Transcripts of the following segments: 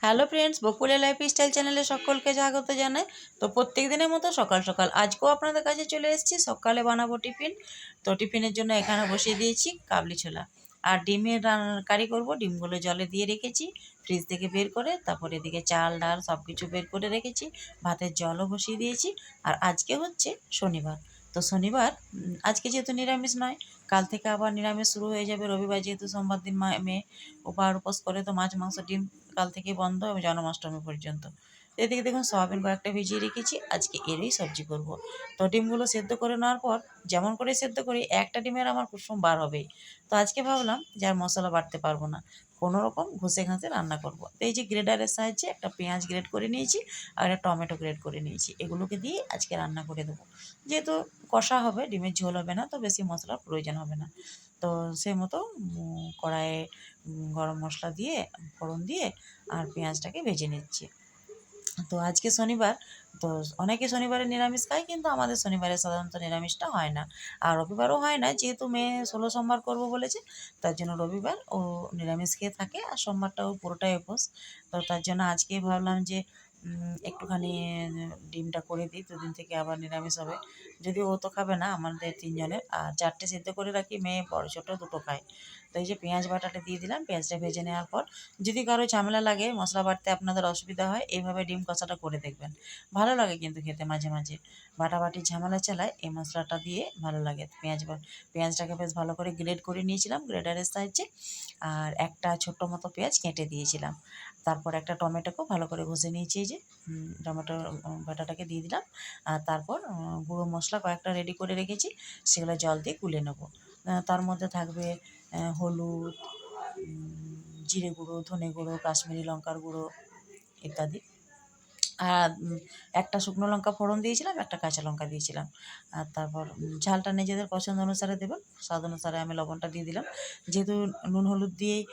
Hello friends, বকুলের lifestyle চ্যানেলে সকলকে স্বাগত জানাই। তো প্রত্যেক দিনের মতো সকাল সকাল আজকেও আপনাদের কাছে চলে এসেছি। সকালে বানাবো টিফিন। তো টিফিনের জন্য এখানে বসিয়ে দিয়েছি কাবলি ছোলা আর ডিমের কারি করব। ডিমগুলো জলে দিয়ে রেখেছি ফ্রিজ থেকে বের করে, তারপর এদিকে চাল ডাল সব কিছু বের করে রেখেছি। ভাতের জলও বসিয়ে দিয়েছি। আর আজকে হচ্ছে শনিবার। তো শনিবার আজকে যেহেতু নিরামিষ নয়, কাল থেকে আবার নিরামিষ শুরু হয়ে যাবে। রবিবার যেহেতু সোমবার দিন মেয়ে উপোস করে, তো মাছ মাংস ডিম কাল থেকে বন্ধ এবং জন্মাষ্টমী পর্যন্ত। এদিকে দেখুন সয়াবিন কয়েকটা ভিজিয়ে রেখেছি, আজকে এরই সবজি করব। তো ডিমগুলো সেদ্ধ করে নেওয়ার পর যেমন করে সেদ্ধ করি, একটা ডিমের আমার কুসুম বার হবেই। তো আজকে ভাবলাম যে আর মশলা বাটতে পারবো না, কোনো রকম ঘষে ঘাসে রান্না করব। তো এই যে গ্রেডারের সাহায্যে একটা পেঁয়াজ গ্রেড করে নিয়েছি আর একটা টমেটো গ্রেড করে নিয়েছি, এগুলোকে দিয়ে আজকে রান্না করে দেবো। যেহেতু কষা হবে, ডিমের ঝোল হবে না, তো বেশি মশলার প্রয়োজন হবে না। তো সেই মতো কড়াইয়ে গরম মশলা দিয়ে ফোড়ন দিয়ে আর পেঁয়াজটাকে ভেজে নিচ্ছি। তো আজকে শনিবার, তো অনেকে শনিবারে নিরামিষ খায়, কিন্তু আমাদের শনিবারে সাধারণত নিরামিষটা হয় না। আর রবিবারও হয় না, যেহেতু মেয়ে 16 সোমবার করবো বলেছে, তার জন্য রবিবার ও নিরামিষ খেয়ে থাকে আর সোমবারটাও পুরোটাই উপোস। তো তার জন্য আজকেই ভাবলাম যে একটুখানি ডিমটা করে দিই, দুদিন থেকে আবার নিরামিষ হবে। যদিও ও তো খাবে না, আমাদের তিনজনের, আর 4টে সেদ্ধ করে রাখি, মেয়ে বড় ছোটো দুটো খায়। তো এই যে পেঁয়াজ বাটাটা দিয়ে দিলাম, পেঁয়াজটা ভেজে নেওয়ার পর যদি কারো ঝামেলা লাগে, মশলা বাটতে আপনাদের অসুবিধা হয়, এইভাবে ডিম কষাটা করে দেখবেন, ভালো লাগে কিন্তু খেতে। মাঝে মাঝে বাটাবাটির ঝামেলা চালায়, এই মশলাটা দিয়ে ভালো লাগে। পেঁয়াজটাকে বেশ ভালো করে গ্রেড করে নিয়েছিলাম গ্রেডারের সাহায্যে, আর একটা ছোট্ট মতো পেঁয়াজ কেটে দিয়েছিলাম। তারপর একটা টমেটোকেও ভালো করে ঘষে নিয়েছি, এই যে টমেটো বাটাটাকে দিয়ে দিলাম। আর তারপর গুঁড়ো মশলা কয়েকটা রেডি করে রেখেছি, সেগুলো জল দিয়ে গুলে নেব। তার মধ্যে থাকবে হলুদ, জিরে গুঁড়ো, ধনে গুঁড়ো, কাশ্মীরি লঙ্কার গুঁড়ো ইত্যাদি। আর একটা শুকনো লঙ্কা ফোড়ন দিয়েছিলাম, একটা কাঁচা লঙ্কা দিয়েছিলাম। আর তারপর ঝালটা নিজেদের পছন্দ অনুসারে দেবেন, স্বাদ অনুসারে আমি লবণটা দিয়ে দিলাম। যেহেতু নুন হলুদ দিয়েই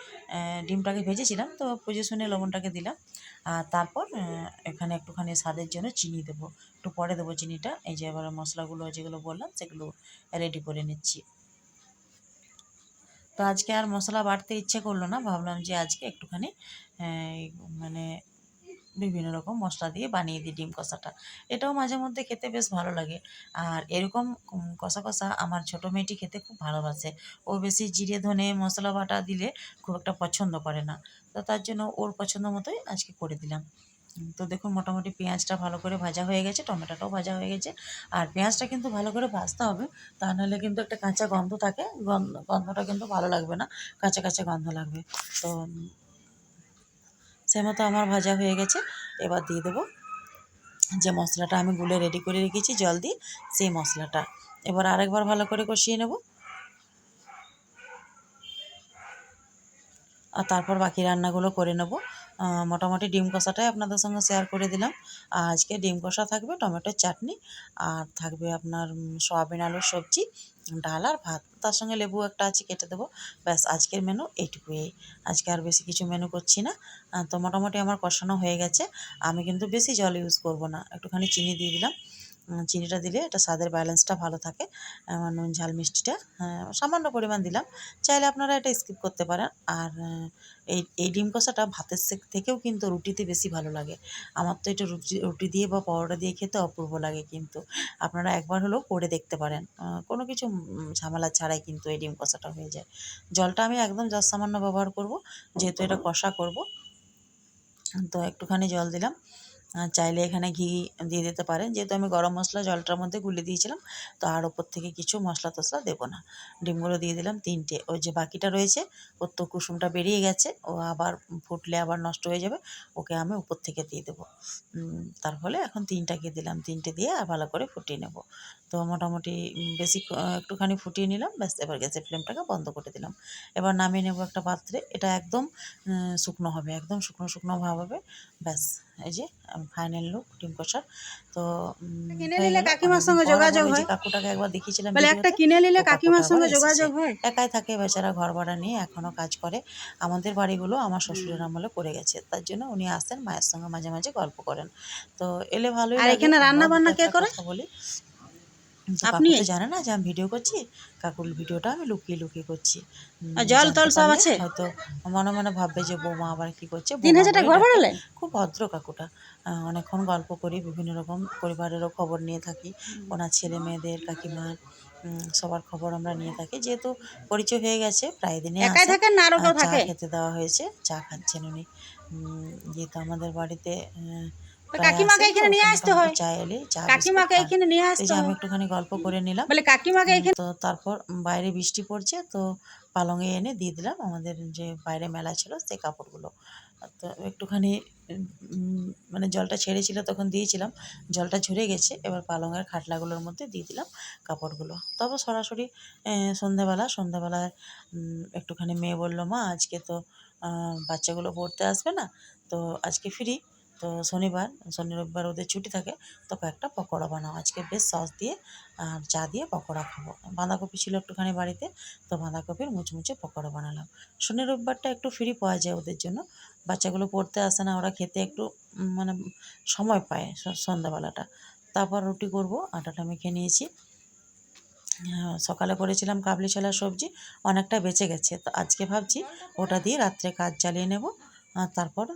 ডিমটাকে ভেজেছিলাম, তো বুঝে শুনে লবণটাকে দিলাম। আর তারপর এখানে একটুখানি স্বাদের জন্য চিনি দেবো, একটু পরে দেবো চিনিটা। এই যে এবার মশলাগুলো যেগুলো বললাম সেগুলো রেডি করে নিচ্ছি। তো আজকে আর মশলা বাটতে ইচ্ছে করলো না, ভাবলাম যে আজকে একটুখানি মানে বিভিন্ন রকম মশলা দিয়ে বানিয়ে দিই ডিম কষাটা। এটাও মাঝে মধ্যে খেতে বেশ ভালো লাগে। আর এরকম কষা কষা আমার ছোটো মেয়েটি খেতে খুব ভালোবাসে। ও বেশি জিরে ধনে মশলা বাটা দিলে খুব একটা পছন্দ করে না। তো তার জন্য ওর পছন্দ মতোই আজকে করে দিলাম। তো দেখুন মোটামুটি পেঁয়াজটা ভালো করে ভাজা হয়ে গেছে, টমেটোটাও ভাজা হয়ে গেছে। আর পেঁয়াজটা কিন্তু ভালো করে ভাজতে হবে, তা নাহলে কিন্তু একটা কাঁচা গন্ধ থাকে, গন্ধটা কিন্তু ভালো লাগবে না, কাঁচা কাঁচা গন্ধ লাগবে। তো সে মতো আমার ভাজা হয়ে গেছে। এবার দিয়ে দেবো যে মশলাটা আমি গুলে রেডি করে রেখেছি জল দিয়ে, সেই মশলাটা এবার আরেকবার ভালো করে কষিয়ে নেব। আর তারপর বাকি রান্নাগুলো করে নেব। মোটামুটি ডিম কষাটাই আপনাদের সঙ্গে শেয়ার করে দিলাম। আজকে ডিম কষা থাকবে, টমেটোর চাটনি, আর থাকবে আপনার সয়াবিন আলুর সবজি, ডাল আর ভাত, তার সঙ্গে লেবু একটা আছে কেটে দেবো। ব্যাস আজকের মেনু এইটুকুই। আজকে আর বেশি কিছু মেনু করছি না। তো মোটামুটি আমার কষানো হয়ে গেছে। আমি কিন্তু বেশি জল ইউজ করব না, একটুখানি চিনি দিয়ে দিলাম। চিনিটা দিলে এটা স্বাদের ব্যালেন্সটা ভালো থাকে। নুন ঝাল মিষ্টিটা সামান্য পরিমাণ দিলাম, চাইলে আপনারা এটা স্কিপ করতে পারেন। আর এই এই ডিম কষাটা ভাতের থেকেও কিন্তু রুটিতে বেশি ভালো লাগে। আমার তো এটা রুটি দিয়ে বা পরোটা দিয়ে খেতে অপূর্ব লাগে। কিন্তু আপনারা একবার হলেও করে দেখতে পারেন, কোনো কিছু ঝামেলা ছাড়াই কিন্তু এই ডিম কষাটা হয়ে যায়। জলটা আমি একদম সামান্য ব্যবহার করব, যেহেতু এটা কষা করব। তো একটুখানি জল দিলাম। চাইলে এখানে ঘি দিয়ে দিতে পারেন, যেহেতু আমি গরম মশলা জলটার মধ্যে গুলে দিয়েছিলাম, তো আর ওপর থেকে কিছু মশলা টশলা দেবো না। ডিমগুলো দিয়ে দিলাম 3টে। ওই যে বাকিটা রয়েছে, ওর তো কুসুমটা বেরিয়ে গেছে, ও আবার ফুটলে আবার নষ্ট হয়ে যাবে, ওকে আমি উপর থেকে দিয়ে দেবো। তার ফলে এখন 3টাকে দিলাম, 3টে দিয়ে আর ভালো করে ফুটিয়ে নেব। তো মোটামুটি বেশি একটুখানি ফুটিয়ে নিলাম, ব্যাস এবার গ্যাসের ফ্লেমটাকে বন্ধ করে দিলাম। এবার নামিয়ে নেব একটা পাত্রে। এটা একদম শুকনো হবে, একদম শুকনো শুকনো ভাব হবে। ব্যাস এই যে ফাইনাল লুক ডিম কষার। তো কিনে হয়ে নিলে গেল কাকিমার অনেকদিন সঙ্গে পর। আবার যোগাযোগ ওই যে হয়। কাকুটাকে একবার দেখিয়েছিলাম বলে একটা ভিডিওতে, কিনে ও নিলে কাকুটা কাকিমার আবার সঙ্গে এসেছে। যোগাযোগ হয়। একাই থাকে বেচারা, ঘর ভাড়া নিয়ে এখনও কাজ করে। আমাদের বাড়িগুলো আমার শ্বশুরের আমলে করে গেছে, তার জন্য উনি আসেন, মায়ের সঙ্গে মাঝে মাঝে গল্প করেন। তো এলে ভালোই আর লাগে, এখানে রান্না আমরাও দুটো বান্না কে একটা করে? কথা বলি। তো কাকু তো জানে না যে আমি ভিডিও করছি, কাকুর ভিডিওটা আমি লুকিয়ে লুকিয়ে করছি। জল জানতে টল সব পারলে আছে? হয়তো মনে মনে ভাববে যে বৌমা আবার কি করছে। 3000 বৌমা টাকা বলে ঘর ডাকে। ভাড়ালেন? খুব ভদ্র কাকুটা। অনেকক্ষণ গল্প করি, বিভিন্ন রকম পরিবারেরও খবর নিয়ে থাকি, ওনার ছেলে মেয়েদের, কাকিমার সবার খবর আমরা নিয়ে থাকি। যেহেতু পরিচয় হয়ে গেছে, প্রায় দিনই একাই আসেন। থাকেন না আরো কেউ চা থাকে? খেতে দেওয়া হয়েছে, চা খাচ্ছেন উনি। যেহেতু আমাদের বাড়িতে প্রায় কাকিমাকে আসেন, তো এখানে নিয়ে আসতে মোটামুটি হয়, চা এলেই চা বিস্কুট কাকিমাকে খান। এখানে নিয়ে এই আসতে যে আমি হয়। একটুখানি গল্প করে নিলাম। বলে কাকিমাকে এখানে তো তারপর বাইরে বৃষ্টি পড়ছে, তো পালঙে এনে দিয়ে দিলাম আমাদের যে বাইরে মেলা ছিল সেই কাপড়গুলো। তো একটুখানি মানে জলটা ছেড়েছিল তখন দিয়েছিলাম, জলটা ঝরে গেছে, এবার পালঙের খাটলাগুলোর মধ্যে দিয়ে দিলাম কাপড়গুলো। তারপর সরাসরি সন্ধ্যাবেলায় একটুখানি মেয়ে বললো, মা আজকে তো বাচ্চাগুলো পড়তে আসবে না, তো আজকে ফ্রি, তো শনি রবিবার ওদের ছুটি থাকে, তো কয়েকটা পকোড়া বানাও আজকে, বেশ সস দিয়ে আর চা দিয়ে পকোড়া খাবো। বাঁধাকপি ছিল একটুখানি বাড়িতে, তো বাঁধাকপির মুচমুচে পকোড়া বানালাম। শনি রবিবারটা একটু ফ্রি পাওয়া যায় ওদের জন্য, বাচ্চাগুলো পড়তে আসে না, ওরা খেতে একটু মানে সময় পায় সন্ধ্যাবেলাটা। তারপর রুটি করব, আটাটা মেখে নিয়েছি। সকালে করেছিলাম কাবলি ছোলার সবজি, অনেকটা বেঁচে গেছে, তো আজকে ভাবছি ওটা দিয়ে রাত্রে কাজ চালিয়ে নেব। তারপর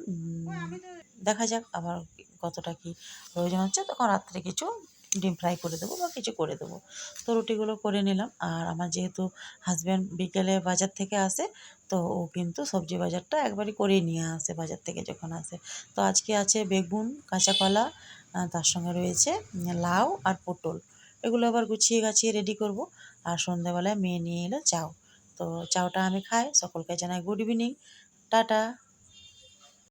দেখা যাক আবার কতটা কি প্রয়োজন হচ্ছে, তখন রাত্রে কিছু ডিম ফ্রাই করে দেবো বা কিছু করে দেবো। তো রুটিগুলো করে নিলাম। আর আমার যেহেতু হাজব্যান্ড বিকেলে বাজার থেকে আসে, তো ও কিন্তু সবজি বাজারটা একবারই করেই নিয়ে আসে বাজার থেকে যখন আসে। তো আজকে আছে বেগুন, কাঁচা কলা, তার সঙ্গে রয়েছে লাউ আর পটল। এগুলো আবার গুছিয়ে গাছিয়ে রেডি করব। আর সন্ধ্যাবেলায় মেয়ে নিয়ে এলো চাউ। তো চাউটা আমি খাই, সকলকে জানাই গুড ইভিনিং, টাটা।